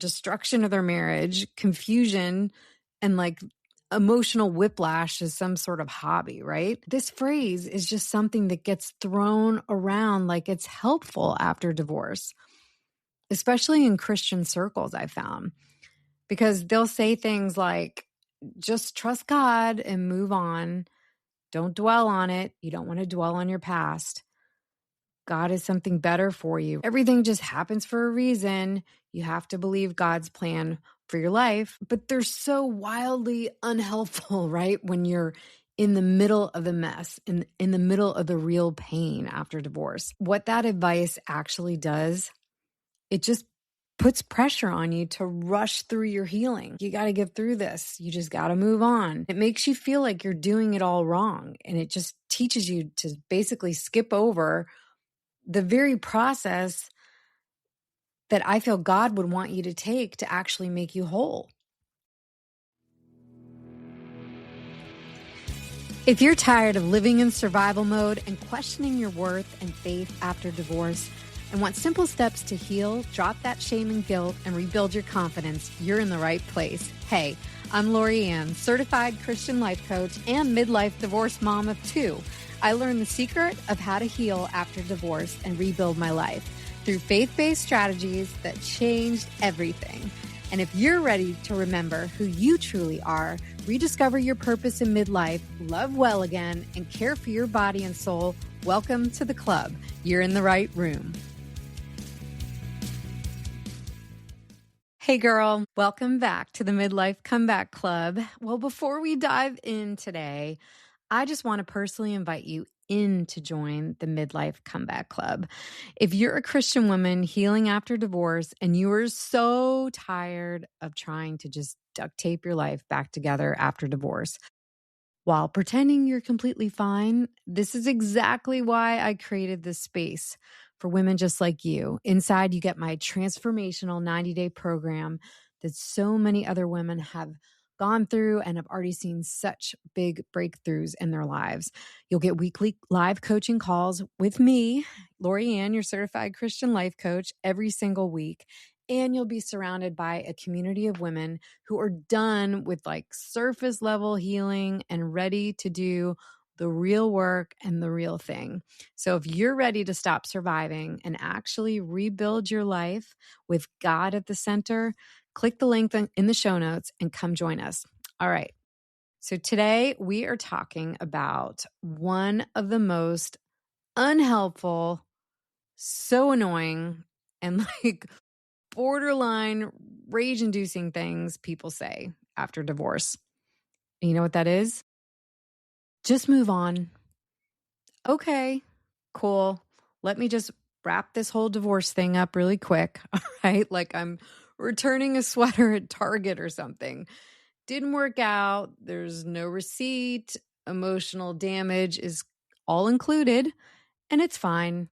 destruction of their marriage, confusion, and like emotional whiplash is some sort of hobby, right? This phrase is just something that gets thrown around like it's helpful after divorce, especially in Christian circles, I found, because they'll say things like, just trust God and move on. Don't dwell on it. You don't want to dwell on your past. God is something better for you. Everything just happens for a reason. You have to believe God's plan for your life. But they're so wildly unhelpful, right? When you're in the middle of the mess, in the middle of the real pain after divorce. What that advice actually does, it just puts pressure on you to rush through your healing. You got to get through this. You just got to move on. It makes you feel like you're doing it all wrong. And it just teaches you to basically skip over the very process that I feel God would want you to take to actually make you whole. If you're tired of living in survival mode and questioning your worth and faith after divorce and want simple steps to heal, drop that shame and guilt, and rebuild your confidence, you're in the right place. Hey, I'm Lori Ann, certified Christian life coach and midlife divorce mom of 2. I learned the secret of how to heal after divorce and rebuild my life through faith-based strategies that changed everything. And if you're ready to remember who you truly are, rediscover your purpose in midlife, love well again, and care for your body and soul, welcome to the club. You're in the right room. Hey girl, welcome back to the Midlife Comeback Club. Well, before we dive in today, I just want to personally invite you in to join the Midlife Comeback Club. If you're a Christian woman healing after divorce and you are so tired of trying to just duct tape your life back together after divorce while pretending you're completely fine, this is exactly why I created this space for women just like you. Inside, you get my transformational 90-day program that so many other women have gone through and have already seen such big breakthroughs in their lives. You'll get weekly live coaching calls with me, Lori Ann, your certified Christian life coach, every single week. And you'll be surrounded by a community of women who are done with like surface level healing and ready to do the real work and the real thing. So if you're ready to stop surviving and actually rebuild your life with God at the center, click the link in the show notes and come join us. All right. So today we are talking about one of the most unhelpful, so annoying, and like borderline rage-inducing things people say after divorce. And you know what that is? Just move on. Okay, cool. Let me just wrap this whole divorce thing up really quick. All right. Like I'm returning a sweater at Target or something. Didn't work out. There's no receipt. Emotional damage is all included, and it's fine.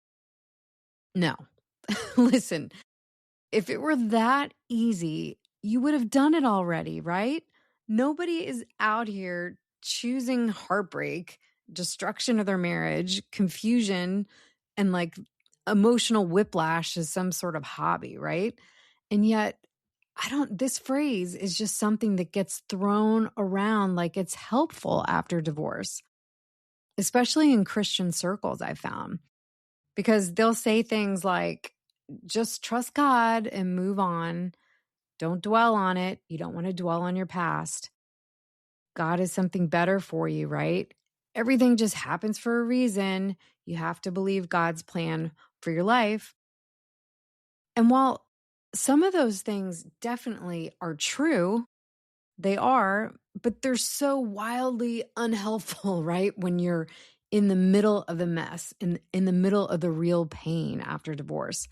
No. Listen, if it were that easy, you would have done it already, right? Nobody is out here choosing heartbreak, destruction of their marriage, confusion, and like emotional whiplash as some sort of hobby, right? And yet, this phrase is just something that gets thrown around like it's helpful after divorce, especially in Christian circles, I found, because they'll say things like, just trust God and move on. Don't dwell on it. You don't want to dwell on your past. God is something better for you, right? Everything just happens for a reason. You have to believe God's plan for your life. And while some of those things definitely are true, they are, but they're so wildly unhelpful, right? When you're in the middle of the mess, in the middle of the real pain after divorce.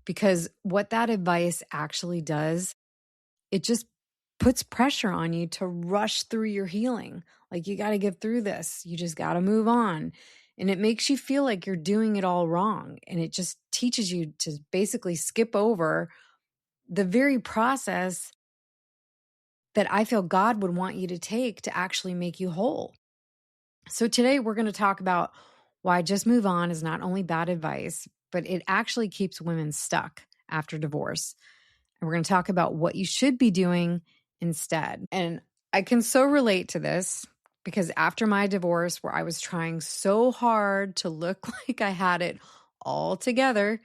Because what that advice actually does, it just puts pressure on you to rush through your healing. Like you got to get through this. You just got to move on. And it makes you feel like you're doing it all wrong. And it just teaches you to basically skip over the very process that I feel God would want you to take to actually make you whole. So today we're going to talk about why just move on is not only bad advice, but it actually keeps women stuck after divorce. And we're going to talk about what you should be doing instead. And I can so relate to this because after my divorce, where I was trying so hard to look like I had it all together,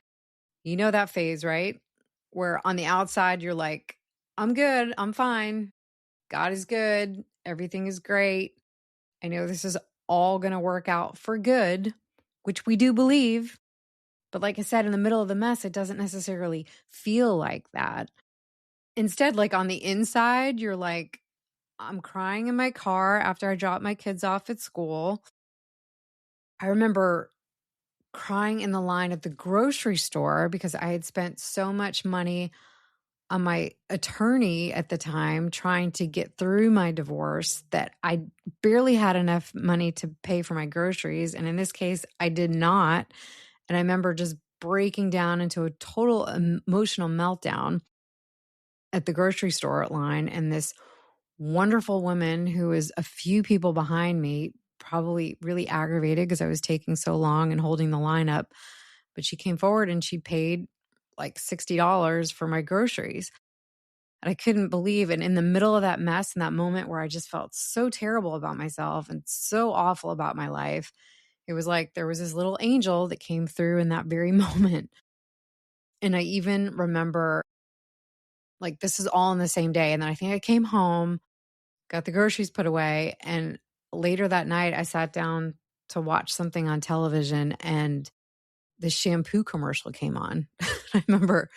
you know that phase, right? Where on the outside, you're like, I'm good, I'm fine, God is good, everything is great. I know this is all going to work out for good, which we do believe. But like I said, in the middle of the mess, it doesn't necessarily feel like that. Instead, like on the inside, you're like, I'm crying in my car after I dropped my kids off at school. I remember crying in the line at the grocery store because I had spent so much money on my attorney at the time trying to get through my divorce that I barely had enough money to pay for my groceries. And in this case, I did not. And I remember just breaking down into a total emotional meltdown at the grocery store line. And this wonderful woman who was a few people behind me, probably really aggravated because I was taking so long and holding the line up. But she came forward and she paid like $60 for my groceries. And I couldn't believe it. In the middle of that mess, in that moment where I just felt so terrible about myself and so awful about my life, it was like there was this little angel that came through in that very moment. And I even remember, like, this is all in the same day. And then I think I came home, got the groceries put away. And later that night, I sat down to watch something on television and the shampoo commercial came on. I remember,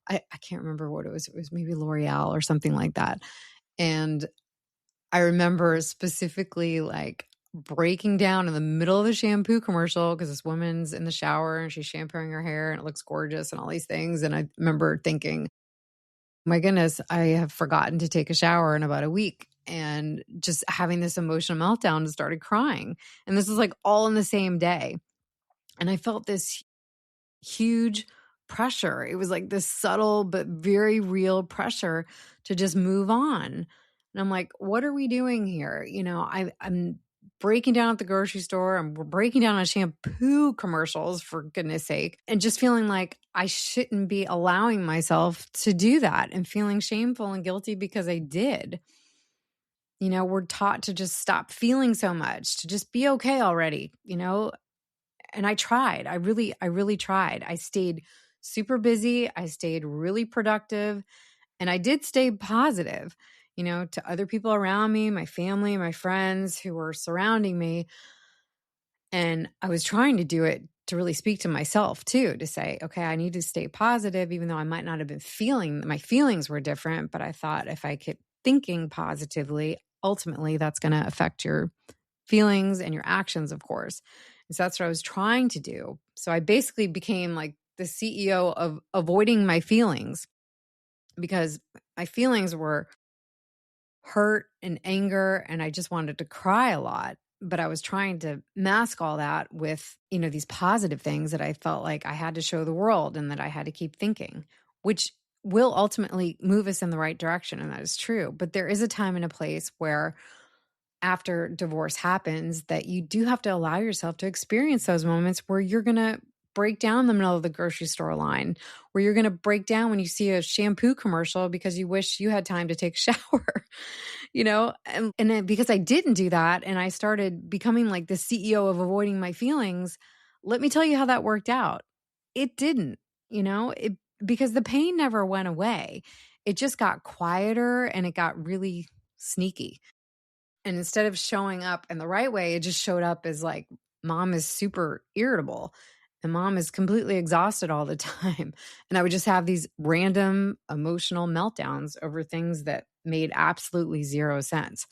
I can't remember what it was. It was maybe L'Oreal or something like that. And I remember specifically like breaking down in the middle of the shampoo commercial because this woman's in the shower and she's shampooing her hair and it looks gorgeous and all these things. And I remember thinking, my goodness, I have forgotten to take a shower in about a week, and just having this emotional meltdown and started crying. And this is like all in the same day. And I felt this huge pressure. It was like this subtle but very real pressure to just move on. And I'm like, what are we doing here? You know, I'm breaking down at the grocery store. I'm breaking down on shampoo commercials, for goodness sake, and just feeling like I shouldn't be allowing myself to do that and feeling shameful and guilty because I did. You know, we're taught to just stop feeling so much, to just be okay already, you know, and I tried. I really tried. I stayed super busy. I stayed really productive, and I did stay positive, you know, to other people around me, my family, my friends who were surrounding me. And I was trying to do it to really speak to myself too, to say, okay, I need to stay positive, even though I might not have been feeling, my feelings were different. But I thought if I kept thinking positively, ultimately that's going to affect your feelings and your actions, of course. And so that's what I was trying to do. So I basically became like the CEO of avoiding my feelings because my feelings were hurt and anger, and I just wanted to cry a lot. But I was trying to mask all that with, you know, these positive things that I felt like I had to show the world and that I had to keep thinking, which will ultimately move us in the right direction. And that is true. But there is a time and a place where after divorce happens that you do have to allow yourself to experience those moments where you're going to break down in the middle of the grocery store line, where you're going to break down when you see a shampoo commercial because you wish you had time to take a shower, you know? And then because I didn't do that and I started becoming like the CEO of avoiding my feelings, let me tell you how that worked out. It didn't, you know, because the pain never went away. It just got quieter and it got really sneaky. And instead of showing up in the right way, it just showed up as like, mom is super irritable and mom is completely exhausted all the time. And I would just have these random emotional meltdowns over things that made absolutely zero sense.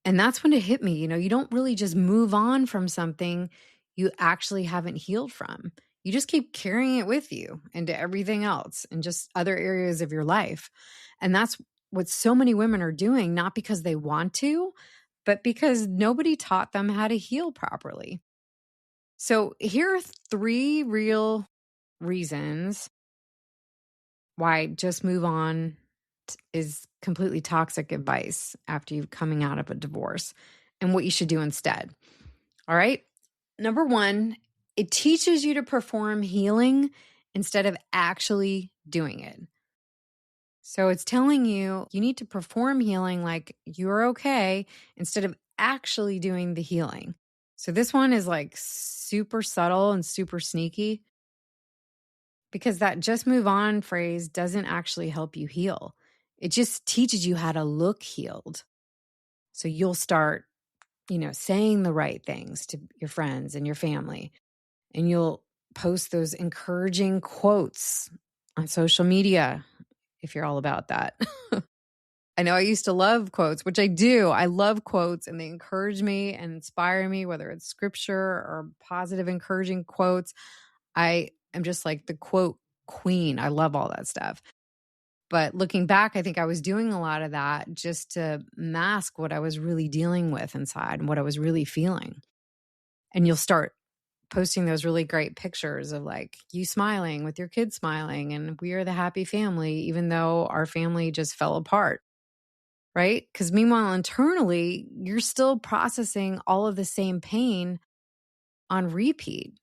And that's when it hit me, you know, you don't really just move on from something you actually haven't healed from. You just keep carrying it with you into everything else and just other areas of your life. And that's what so many women are doing, not because they want to, but because nobody taught them how to heal properly. So here are three real reasons why just move on is completely toxic advice after you've coming out of a divorce and what you should do instead. All right. Number one, it teaches you to perform healing instead of actually doing it. So it's telling you you need to perform healing like you're okay instead of actually doing the healing. So this one is like super subtle and super sneaky because that just move on phrase doesn't actually help you heal. It just teaches you how to look healed. So you'll start, saying the right things to your friends and your family, and you'll post those encouraging quotes on social media if you're all about that. I know I used to love quotes, which I do. I love quotes and they encourage me and inspire me, whether it's scripture or positive, encouraging quotes. I am just like the quote queen. I love all that stuff. But looking back, I think I was doing a lot of that just to mask what I was really dealing with inside and what I was really feeling. And you'll start posting those really great pictures of like you smiling with your kids smiling and we are the happy family, even though our family just fell apart. Right? Because meanwhile, internally, you're still processing all of the same pain on repeat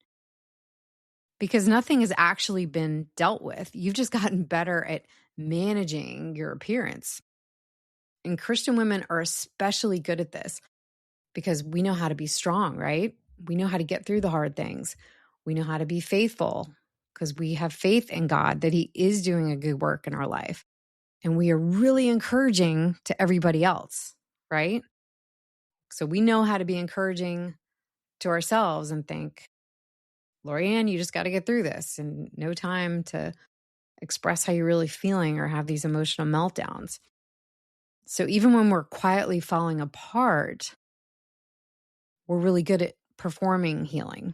because nothing has actually been dealt with. You've just gotten better at managing your appearance. And Christian women are especially good at this because we know how to be strong, right? We know how to get through the hard things. We know how to be faithful because we have faith in God that He is doing a good work in our life. And we are really encouraging to everybody else, right? So we know how to be encouraging to ourselves and think, Lorianne, you just got to get through this and no time to express how you're really feeling or have these emotional meltdowns. So even when we're quietly falling apart, we're really good at performing healing.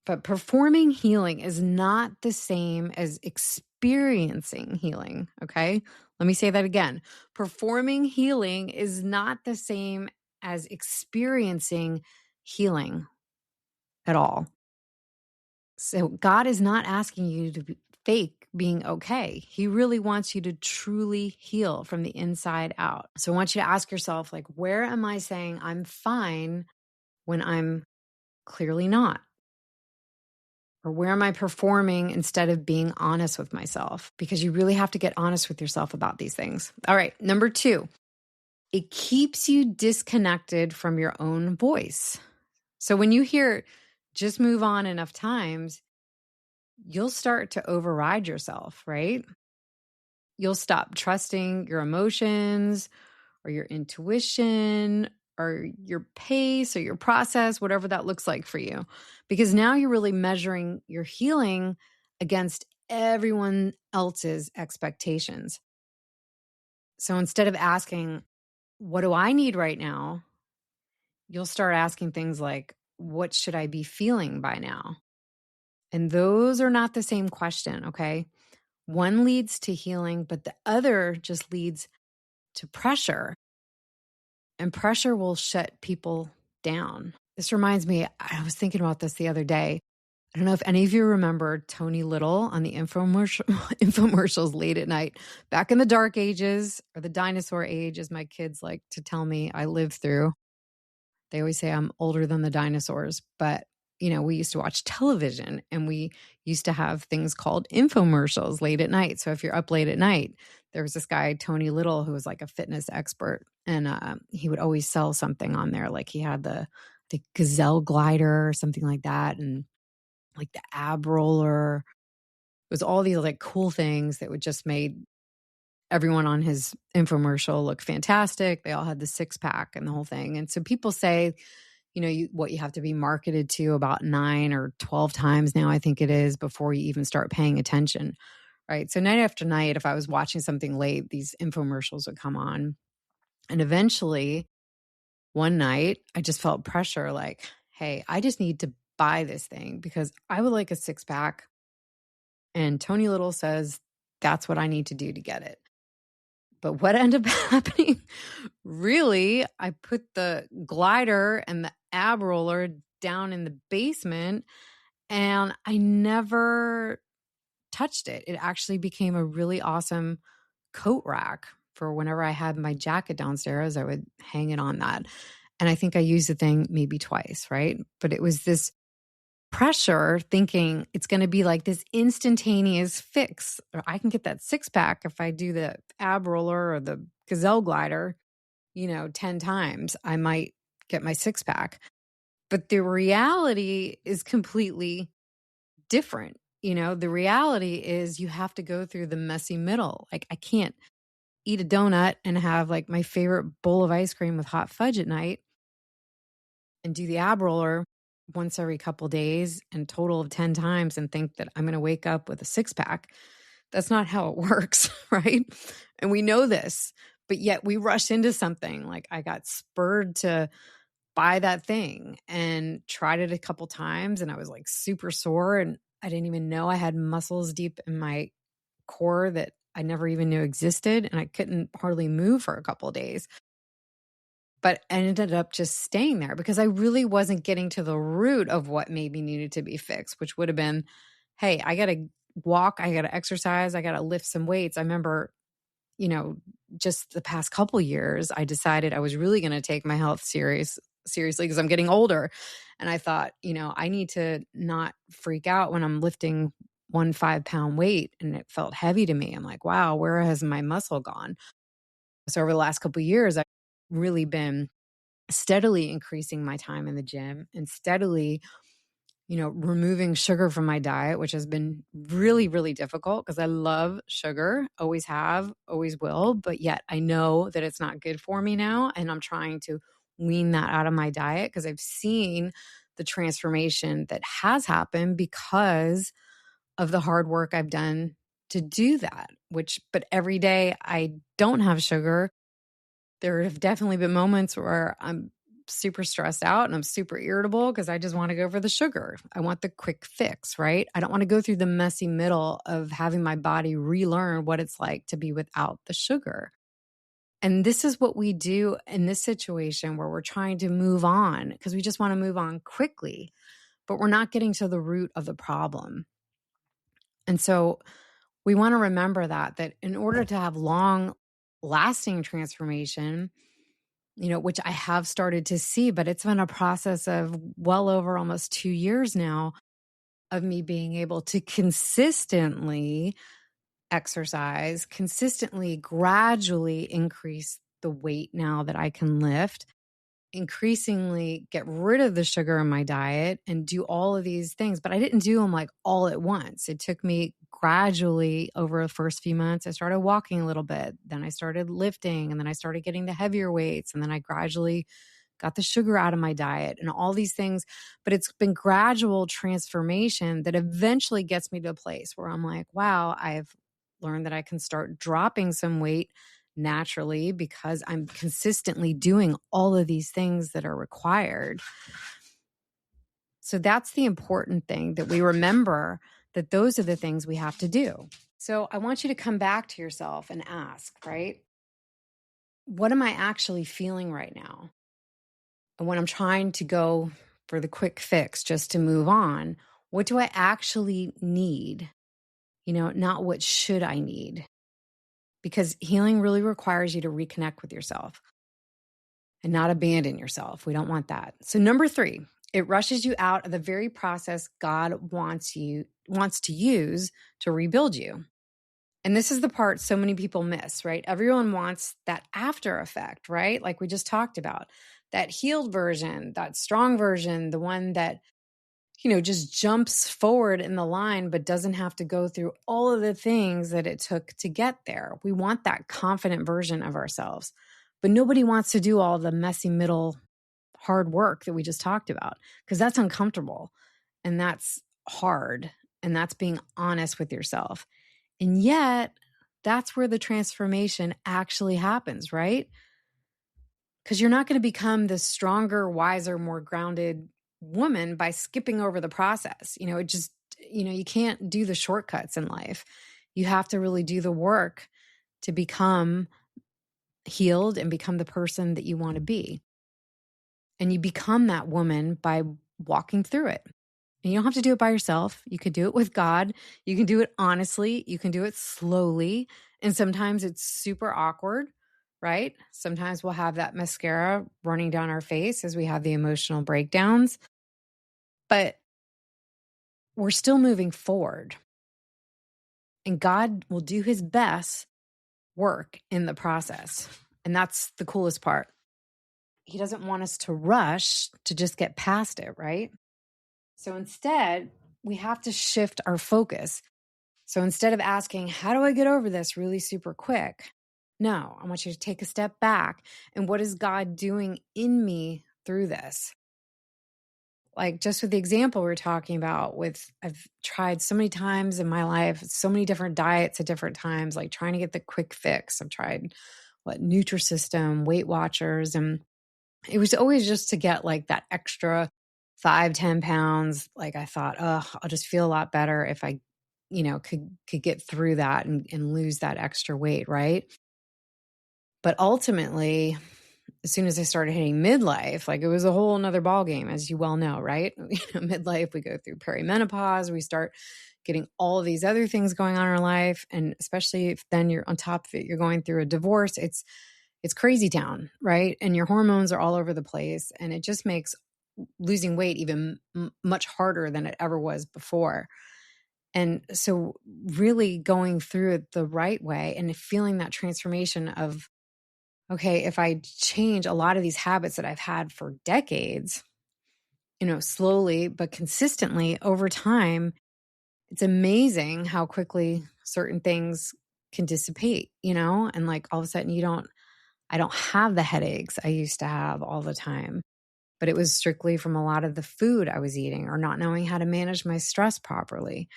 But performing healing is not the same as experiencing healing, okay? Let me say that again. Performing healing is not the same as experiencing healing at all. So God is not asking you to fake being okay. He really wants you to truly heal from the inside out. So I want you to ask yourself, like, where am I saying I'm fine when I'm clearly not? Or where am I performing instead of being honest with myself? Because you really have to get honest with yourself about these things. All right, number 2, it keeps you disconnected from your own voice. So when you hear just move on enough times, you'll start to override yourself, right? You'll stop trusting your emotions or your intuition or your pace or your process, whatever that looks like for you. Because now you're really measuring your healing against everyone else's expectations. So instead of asking, what do I need right now? You'll start asking things like, what should I be feeling by now? And those are not the same question, okay? One leads to healing, but the other just leads to pressure. And pressure will shut people down. This reminds me, I was thinking about this the other day. I don't know if any of you remember Tony Little on the infomercials late at night. Back in the dark ages, or the dinosaur age, as my kids like to tell me I lived through. They always say I'm older than the dinosaurs, but we used to watch television and we used to have things called infomercials late at night. So if you're up late at night, there was this guy, Tony Little, who was like a fitness expert. And he would always sell something on there. Like he had the Gazelle glider or something like that. And like the ab roller. It was all these like cool things that would just made everyone on his infomercial look fantastic. They all had the 6-pack and the whole thing. And so people say, what you have to be marketed to about 9 or 12 times now, I think it is, before you even start paying attention. Right. So night after night, if I was watching something late, these infomercials would come on. And eventually one night I just felt pressure like, hey, I just need to buy this thing because I would like a 6-pack. And Tony Little says that's what I need to do to get it. But what ended up happening, really, I put the glider and the ab roller down in the basement and I never touched it. It actually became a really awesome coat rack for whenever I had my jacket downstairs. I would hang it on that. And I think I used the thing maybe twice, right? But it was this pressure thinking it's going to be like this instantaneous fix. Or I can get that six pack if I do the ab roller or the gazelle glider, 10 times. I might get my six pack. But the reality is completely different. The reality is you have to go through the messy middle. Like I can't eat a donut and have like my favorite bowl of ice cream with hot fudge at night and do the ab roller once every couple days and total of 10 times and think that I'm going to wake up with a six pack. That's not how it works, right? And we know this, but yet we rush into something. Like I got spurred to buy that thing and tried it a couple times and I was like super sore and I didn't even know I had muscles deep in my core that I never even knew existed and I couldn't hardly move for a couple of days. But I ended up just staying there because I really wasn't getting to the root of what maybe needed to be fixed, which would have been, hey, I got to walk, I got to exercise, I got to lift some weights. I remember, just the past couple years, I decided I was really going to take my health seriously because I'm getting older. And I thought, I need to not freak out when I'm lifting 1 5-pound weight and it felt heavy to me. I'm like, wow, where has my muscle gone? So over the last couple of years, I've really been steadily increasing my time in the gym and steadily, removing sugar from my diet, which has been really, really difficult because I love sugar, always have, always will. But yet I know that it's not good for me now. And I'm trying to wean that out of my diet because I've seen the transformation that has happened because of the hard work I've done to do that, but every day I don't have sugar. There have definitely been moments where I'm super stressed out and I'm super irritable because I just want to go for the sugar. I want the quick fix, right? I don't want to go through the messy middle of having my body relearn what it's like to be without the sugar. And this is what we do in this situation where we're trying to move on because we just want to move on quickly, but we're not getting to the root of the problem. And so we want to remember that in order to have long lasting transformation, which I have started to see, but it's been a process of well over almost 2 years now of me being able to consistently exercise, consistently, gradually increase the weight now that I can lift, increasingly get rid of the sugar in my diet and do all of these things. But I didn't do them like all at once. It took me gradually over the first few months. I started walking a little bit, then I started lifting, and then I started getting the heavier weights, and then I gradually got the sugar out of my diet and all these things. But it's been gradual transformation that eventually gets me to a place where I'm like, wow, I've learned that I can start dropping some weight naturally because I'm consistently doing all of these things that are required. So that's the important thing, that we remember that those are the things we have to do. So I want you to come back to yourself and ask, right? What am I actually feeling right now? And when I'm trying to go for the quick fix just to move on, what do I actually need? Not what should I need? Because healing really requires you to reconnect with yourself and not abandon yourself. We don't want that. So number 3, it rushes you out of the very process God wants to use to rebuild you. And this is the part so many people miss, right? Everyone wants that after effect, right? Like we just talked about, that healed version, that strong version, the one that, just jumps forward in the line, but doesn't have to go through all of the things that it took to get there. We want that confident version of ourselves, but nobody wants to do all the messy middle hard work that we just talked about because that's uncomfortable and that's hard and that's being honest with yourself. And yet, that's where the transformation actually happens, right? Because you're not going to become the stronger, wiser, more grounded woman by skipping over the process. You can't do the shortcuts in life. You have to really do the work to become healed and become the person that you want to be. And you become that woman by walking through it. And you don't have to do it by yourself. You could do it with God. You can do it honestly. You can do it slowly. And sometimes it's super awkward, right? Sometimes we'll have that mascara running down our face as we have the emotional breakdowns. But we're still moving forward. And God will do his best work in the process. And that's the coolest part. He doesn't want us to rush to just get past it, right? So instead, we have to shift our focus. So instead of asking, how do I get over this really super quick? No, I want you to take a step back. And what is God doing in me through this? Like just with the example we're talking about I've tried so many times in my life, so many different diets at different times, like trying to get the quick fix. I've tried Nutrisystem, Weight Watchers, and it was always just to get like that extra 5-10 pounds. Like I thought, oh, I'll just feel a lot better if I, could get through that and lose that extra weight, right? But ultimately, as soon as I started hitting midlife, like it was a whole nother ballgame, as you well know, right? Midlife, we go through perimenopause, we start getting all of these other things going on in our life. And especially if then you're on top of it, you're going through a divorce, it's crazy town, right? And your hormones are all over the place. And it just makes losing weight even much harder than it ever was before. And so really going through it the right way and feeling that transformation of, okay, if I change a lot of these habits that I've had for decades, slowly but consistently over time, it's amazing how quickly certain things can dissipate, and like all of a sudden I don't have the headaches I used to have all the time, but it was strictly from a lot of the food I was eating or not knowing how to manage my stress properly.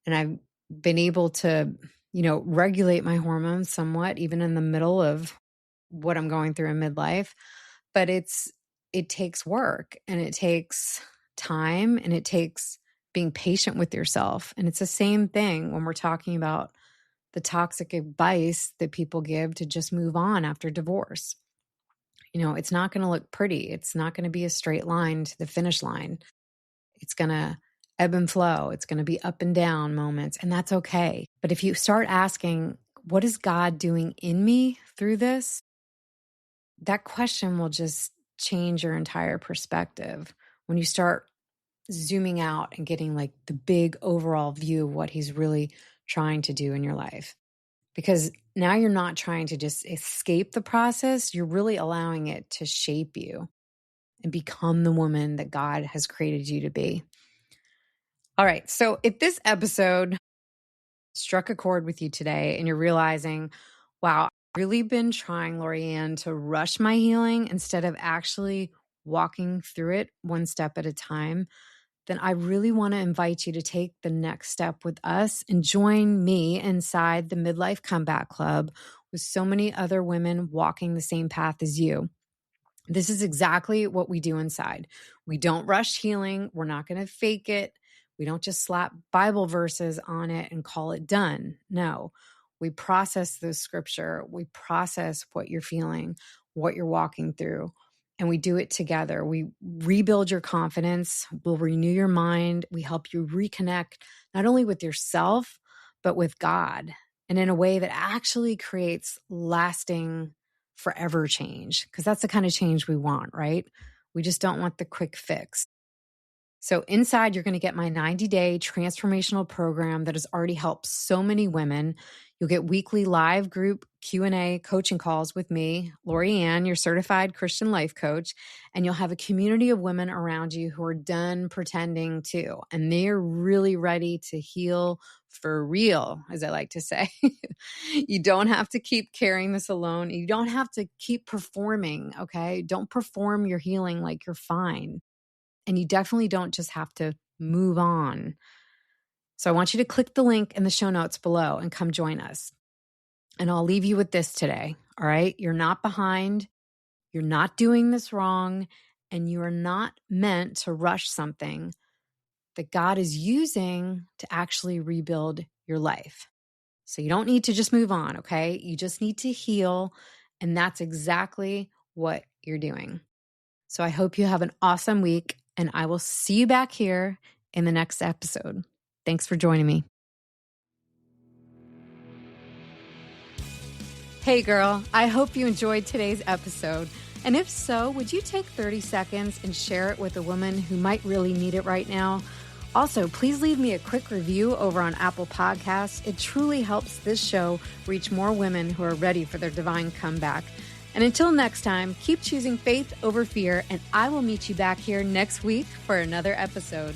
And I've been able to, regulate my hormones somewhat, even in the middle of what I'm going through in midlife. But it takes work and it takes time and it takes being patient with yourself. And it's the same thing when we're talking about the toxic advice that people give to just move on after divorce. It's not going to look pretty. It's not going to be a straight line to the finish line. It's going to ebb and flow. It's going to be up and down moments, and that's okay. But if you start asking, what is God doing in me through this? That question will just change your entire perspective when you start zooming out and getting like the big overall view of what he's really trying to do in your life. Because now you're not trying to just escape the process. You're really allowing it to shape you and become the woman that God has created you to be. All right. So if this episode struck a chord with you today and you're realizing, wow, I've really been trying, Lorianne, to rush my healing instead of actually walking through it one step at a time, then I really want to invite you to take the next step with us and join me inside the Midlife Comeback Club with so many other women walking the same path as you. This is exactly what we do inside. We don't rush healing. We're not going to fake it. We don't just slap Bible verses on it and call it done. No, we process the scripture. We process what you're feeling, what you're walking through, and we do it together. We rebuild your confidence. We'll renew your mind. We help you reconnect not only with yourself, but with God, and in a way that actually creates lasting forever change, because that's the kind of change we want, right? We just don't want the quick fix. So inside, you're going to get my 90-day transformational program that has already helped so many women. You'll get weekly live group Q&A coaching calls with me, Lorianne, your certified Christian life coach, and you'll have a community of women around you who are done pretending too, and they're really ready to heal for real, as I like to say. You don't have to keep carrying this alone. You don't have to keep performing, okay? Don't perform your healing like you're fine. And you definitely don't just have to move on. So I want you to click the link in the show notes below and come join us. And I'll leave you with this today, all right? You're not behind. You're not doing this wrong. And you are not meant to rush something that God is using to actually rebuild your life. So you don't need to just move on, okay? You just need to heal. And that's exactly what you're doing. So I hope you have an awesome week, and I will see you back here in the next episode. Thanks for joining me. Hey girl, I hope you enjoyed today's episode. And if so, would you take 30 seconds and share it with a woman who might really need it right now? Also, please leave me a quick review over on Apple Podcasts. It truly helps this show reach more women who are ready for their divine comeback. And until next time, keep choosing faith over fear, and I will meet you back here next week for another episode.